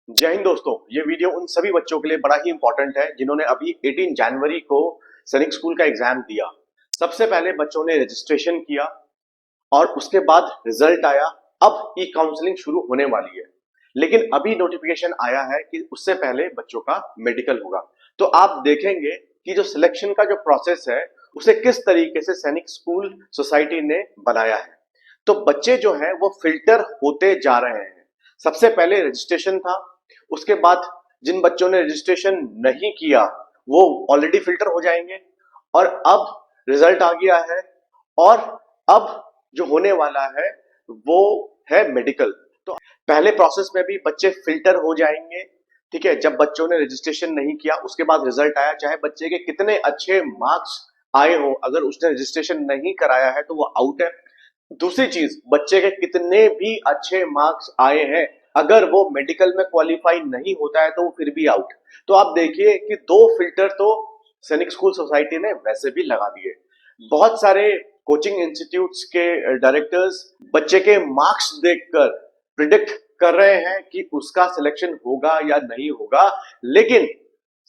जय हिंद दोस्तों। ये वीडियो उन सभी बच्चों के लिए बड़ा ही इंपॉर्टेंट है जिन्होंने अभी 18 जनवरी को सैनिक स्कूल का एग्जाम दिया। सबसे पहले बच्चों ने रजिस्ट्रेशन किया और उसके बाद रिजल्ट आया। अब ई काउंसलिंग शुरू होने वाली है, लेकिन अभी नोटिफिकेशन आया है कि उससे पहले बच्चों का मेडिकल होगा। तो आप देखेंगे कि जो सिलेक्शन का जो प्रोसेस है उसे किस तरीके से सैनिक स्कूल सोसाइटी ने बनाया है। तो बच्चे जो हैं वो फिल्टर होते जा रहे हैं। सबसे पहले रजिस्ट्रेशन था, उसके बाद जिन बच्चों ने रजिस्ट्रेशन नहीं किया वो ऑलरेडी फिल्टर हो जाएंगे, और अब रिजल्ट आ गया है। और अब जो होने वाला है वो है मेडिकल। तो पहले प्रोसेस में भी बच्चे फिल्टर हो जाएंगे, ठीक है। जब बच्चों ने रजिस्ट्रेशन नहीं किया उसके बाद रिजल्ट आया, चाहे बच्चे के कितने अच्छे मार्क्स आए हो, अगर उसने रजिस्ट्रेशन नहीं कराया है तो वो आउट है। दूसरी चीज, बच्चे के कितने भी अच्छे मार्क्स आए हैं, अगर वो मेडिकल में क्वालिफाई नहीं होता है तो वो फिर भी आउट। तो आप देखिए कि दो फिल्टर तो सैनिक स्कूल सोसाइटी ने वैसे भी लगा दिए। बहुत सारे कोचिंग इंस्टीट्यूट्स के डायरेक्टर्स बच्चे के मार्क्स देखकर प्रिडिक्ट कर रहे हैं कि उसका सिलेक्शन होगा या नहीं होगा, लेकिन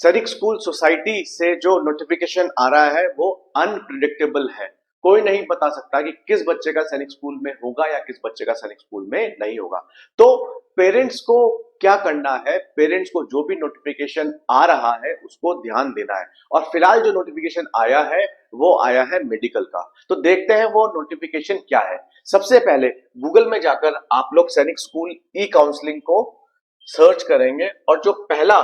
सैनिक स्कूल सोसाइटी से जो नोटिफिकेशन आ रहा है वो अनप्रिडिक्टेबल है। कोई नहीं बता सकता कि किस बच्चे का सैनिक स्कूल में होगा या किस बच्चे का सैनिक स्कूल में नहीं होगा। तो पेरेंट्स को क्या करना है, पेरेंट्स को जो भी नोटिफिकेशन आ रहा है उसको ध्यान देना है। और फिलहाल जो नोटिफिकेशन आया है वो आया है मेडिकल का। तो देखते हैं वो नोटिफिकेशन क्या है। सबसे पहले गूगल में जाकर आप लोग सैनिक स्कूल ई काउंसलिंग को सर्च करेंगे और जो पहला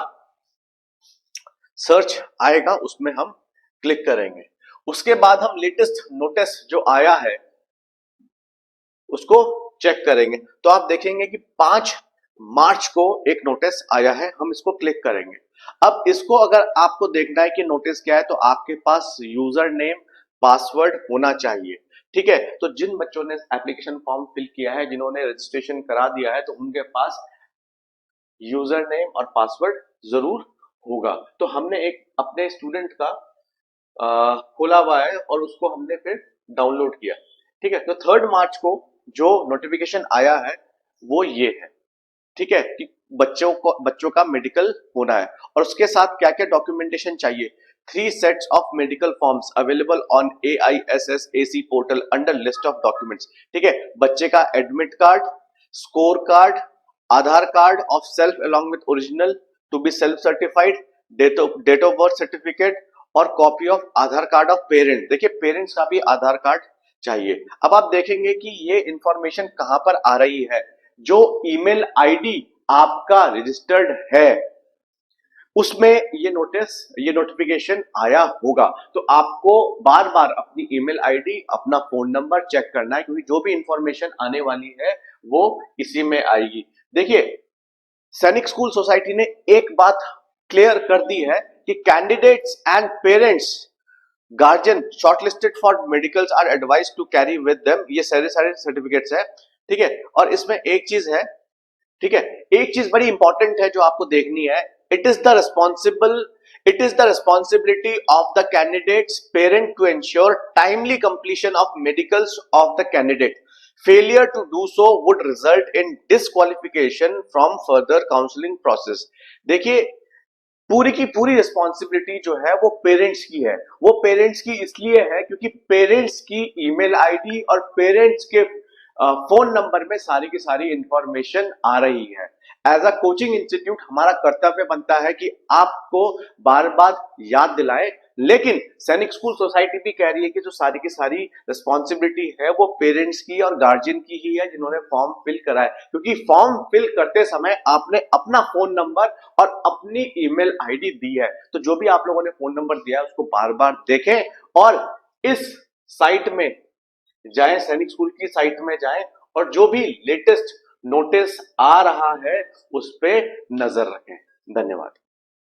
सर्च आएगा उसमें हम क्लिक करेंगे। उसके बाद हम लेटेस्ट नोटिस जो आया है उसको चेक करेंगे। तो आप देखेंगे कि 5 मार्च को एक नोटिस आया है, हम इसको क्लिक करेंगे। अब इसको अगर आपको देखना है कि नोटिस क्या है तो आपके पास यूजर नेम पासवर्ड होना चाहिए, ठीक है। तो जिन बच्चों ने एप्लीकेशन फॉर्म फिल किया है, जिन्होंने रजिस्ट्रेशन करा दिया है, तो उनके पास यूजर नेम और पासवर्ड जरूर होगा। तो हमने एक अपने स्टूडेंट का खोला हुआ है और उसको हमने फिर डाउनलोड किया, ठीक है। तो 3 मार्च को जो नोटिफिकेशन आया है वो ये है, ठीक है, कि बच्चों का मेडिकल होना है। और उसके साथ क्या क्या डॉक्यूमेंटेशन चाहिए। 3 sets of medical forms available on AISSAC portal under list of documents, ठीक है। बच्चे का admit card, score card, Aadhaar card of self along with original to be self certified, date of birth certificate और copy of Aadhaar card of parent. देखिए parents का भी आधार card चाहिए। अब आप देखेंगे कि ये इंफॉर्मेशन कहां पर आ रही है, जो ईमेल आईडी आपका रजिस्टर्ड है उसमें ये नोटिफिकेशन आया होगा। तो आपको बार बार अपनी ईमेल आईडी, अपना फोन नंबर चेक करना है, क्योंकि जो भी इंफॉर्मेशन आने वाली है वो इसी में आएगी। देखिए सैनिक स्कूल सोसाइटी ने एक बात क्लियर कर दी है कि candidates and parents guardian shortlisted for medicals are advised to carry with them. ये सारे सर्टिफिकेट्स है, ठीक है। और इसमें एक चीज है, ठीक है, एक चीज बड़ी इंपॉर्टेंट है जो आपको देखनी है। It is the responsibility of the candidates parent to ensure timely completion of medicals of the candidate. Failure to do so would result in disqualification from further counselling process. देखिए पूरी की पूरी रिस्पॉन्सिबिलिटी जो है वो पेरेंट्स की है। वो पेरेंट्स की इसलिए है क्योंकि पेरेंट्स की ईमेल आईडी और पेरेंट्स के फोन नंबर में सारी की सारी इंफॉर्मेशन आ रही है। एज अ कोचिंग इंस्टीट्यूट हमारा कर्तव्य बनता है कि आपको बार बार याद दिलाएं, लेकिन सैनिक स्कूल सोसाइटी भी कह रही है कि जो सारी की सारी रिस्पॉन्सिबिलिटी है वो पेरेंट्स की और गार्जियन की ही है जिन्होंने फॉर्म फिल करा है। क्योंकि फॉर्म फिल करते समय आपने अपना फोन नंबर और अपनी ईमेल आईडी दी है। तो जो भी आप लोगों ने फोन नंबर दिया है उसको बार बार देखें और इस साइट में जाएं, सैनिक स्कूल की साइट में जाएं और जो भी लेटेस्ट नोटिस आ रहा है उस पे नजर रखें। धन्यवाद।